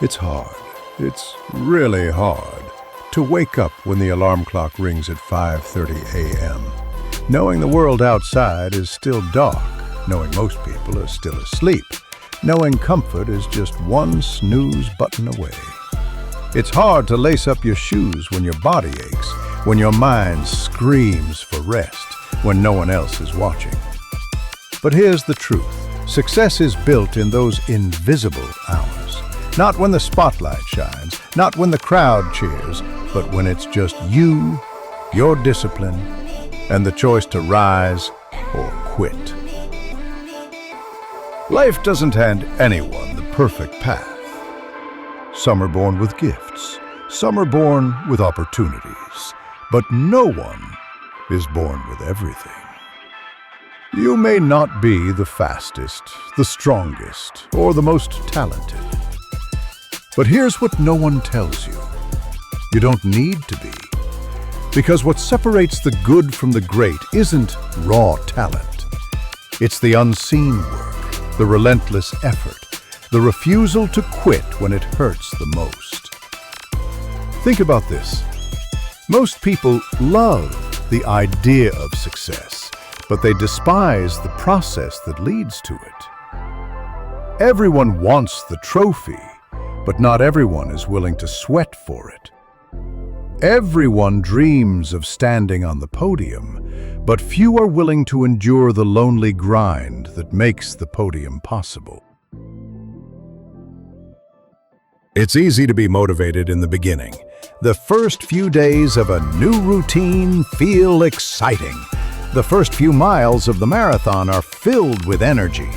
It's hard. It's really hard to wake up when the alarm clock rings at 5:30 a.m., knowing the world outside is still dark, knowing most people are still asleep, knowing comfort is just one snooze button away. It's hard to lace up your shoes when your body aches, when your mind screams for rest, when no one else is watching. But here's the truth. Success is built in those invisible hours. Not when the spotlight shines, not when the crowd cheers, but when it's just you, your discipline, and the choice to rise or quit. Life doesn't hand anyone the perfect path. Some are born with gifts, some are born with opportunities, but no one is born with everything. You may not be the fastest, the strongest, or the most talented. But here's what no one tells you. You don't need to be. Because what separates the good from the great isn't raw talent. It's the unseen work, the relentless effort, the refusal to quit when it hurts the most. Think about this. Most people love the idea of success, but they despise the process that leads to it. Everyone wants the trophy, but not everyone is willing to sweat for it. Everyone dreams of standing on the podium, but few are willing to endure the lonely grind that makes the podium possible. It's easy to be motivated in the beginning. The first few days of a new routine feel exciting. The first few miles of the marathon are filled with energy,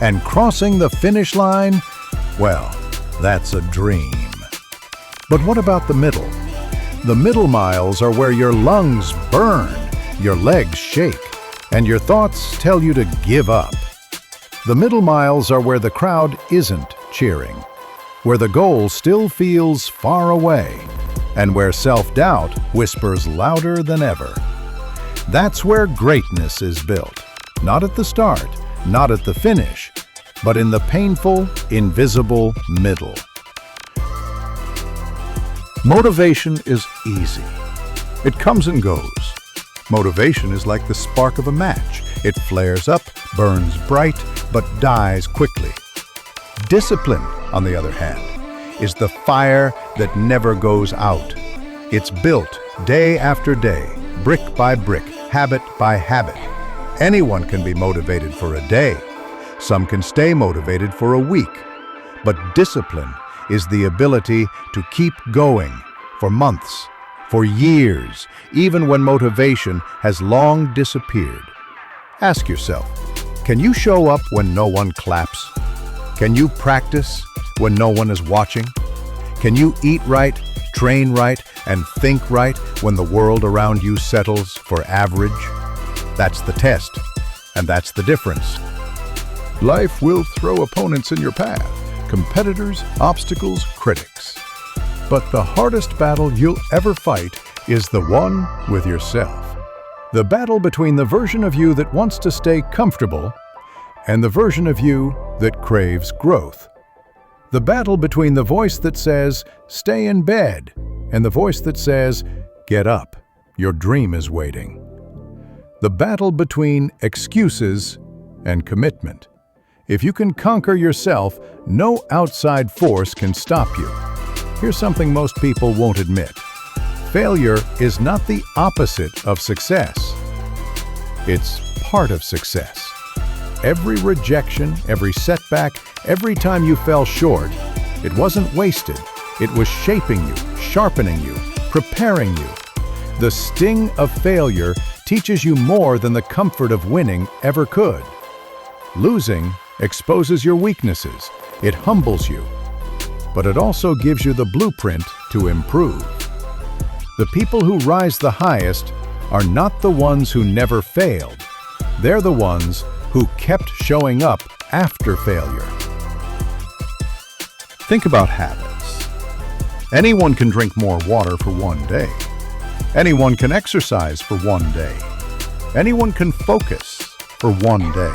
and crossing the finish line, well, that's a dream. But what about the middle? The middle miles are where your lungs burn, your legs shake, and your thoughts tell you to give up. The middle miles are where the crowd isn't cheering, where the goal still feels far away, and where self-doubt whispers louder than ever. That's where greatness is built, not at the start, not at the finish, but in the painful, invisible middle. Motivation is easy. It comes and goes. Motivation is like the spark of a match. It flares up, burns bright, but dies quickly. Discipline, on the other hand, is the fire that never goes out. It's built day after day, brick by brick, habit by habit. Anyone can be motivated for a day. Some can stay motivated for a week. But discipline is the ability to keep going for months, for years, even when motivation has long disappeared. Ask yourself, can you show up when no one claps? Can you practice when no one is watching? Can you eat right, train right, and think right when the world around you settles for average? That's the test, and that's the difference. Life will throw opponents in your path, competitors, obstacles, critics. But the hardest battle you'll ever fight is the one with yourself. The battle between the version of you that wants to stay comfortable and the version of you that craves growth. The battle between the voice that says, stay in bed, and the voice that says, get up, your dream is waiting. The battle between excuses and commitment. If you can conquer yourself, no outside force can stop you. Here's something most people won't admit. Failure is not the opposite of success. It's part of success. Every rejection, every setback, every time you fell short, it wasn't wasted. It was shaping you, sharpening you, preparing you. The sting of failure teaches you more than the comfort of winning ever could. Losing exposes your weaknesses. It humbles you. But it also gives you the blueprint to improve. The people who rise the highest are not the ones who never failed. They're the ones who kept showing up after failure. Think about habits. Anyone can drink more water for one day. Anyone can exercise for one day. Anyone can focus for one day.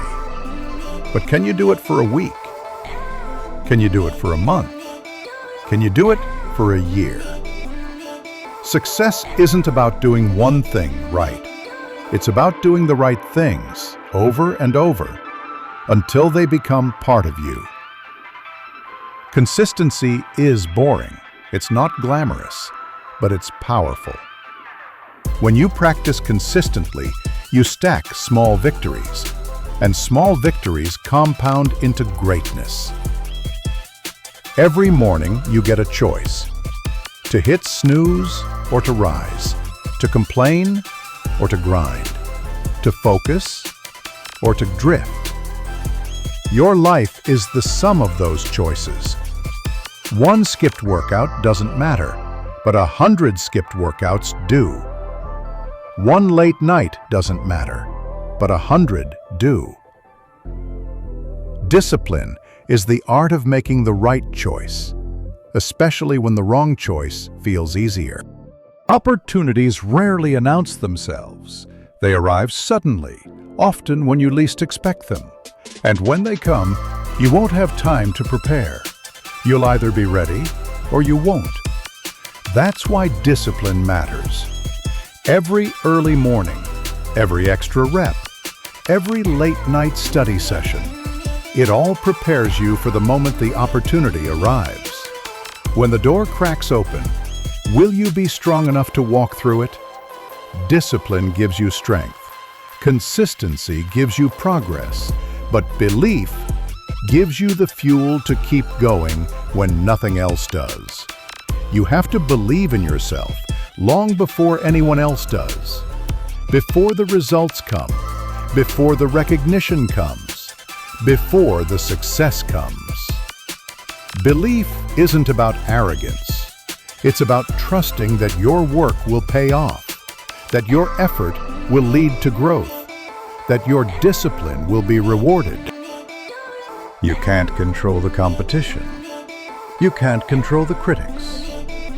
But can you do it for a week? Can you do it for a month? Can you do it for a year? Success isn't about doing one thing right. It's about doing the right things over and over until they become part of you. Consistency is boring. It's not glamorous, but it's powerful. When you practice consistently, you stack small victories, and small victories compound into greatness. Every morning you get a choice: to hit snooze or to rise, to complain or to grind, to focus or to drift. Your life is the sum of those choices. One skipped workout doesn't matter, but 100 skipped workouts do. One late night doesn't matter, but 100 do. Discipline is the art of making the right choice, especially when the wrong choice feels easier. Opportunities rarely announce themselves. They arrive suddenly, often when you least expect them. And when they come, you won't have time to prepare. You'll either be ready or you won't. That's why discipline matters. Every early morning, every extra rep, every late night study session, it all prepares you for the moment the opportunity arrives. When the door cracks open, will you be strong enough to walk through it? Discipline gives you strength. Consistency gives you progress. But belief gives you the fuel to keep going when nothing else does. You have to believe in yourself long before anyone else does. Before the results come, before the recognition comes, before the success comes. Belief isn't about arrogance. It's about trusting that your work will pay off, that your effort will lead to growth, that your discipline will be rewarded. You can't control the competition. You can't control the critics.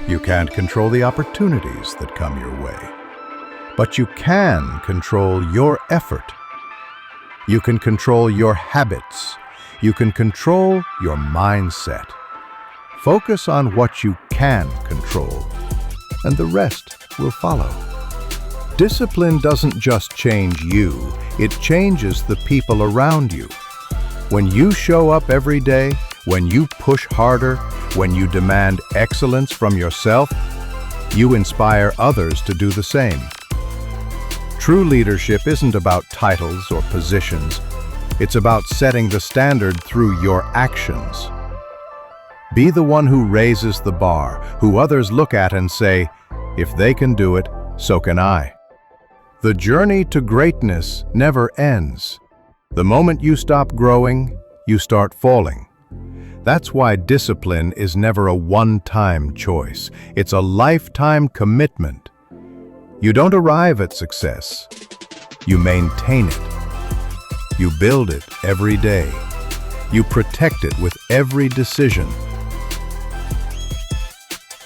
You can't control the opportunities that come your way. But you can control your effort. You can control your habits. You can control your mindset. Focus on what you can control, and the rest will follow. Discipline doesn't just change you, it changes the people around you. When you show up every day, when you push harder, when you demand excellence from yourself, you inspire others to do the same. True leadership isn't about titles or positions. It's about setting the standard through your actions. Be the one who raises the bar, who others look at and say, if they can do it, so can I. The journey to greatness never ends. The moment you stop growing, you start falling. That's why discipline is never a one-time choice. It's a lifetime commitment. You don't arrive at success. You maintain it. You build it every day. You protect it with every decision.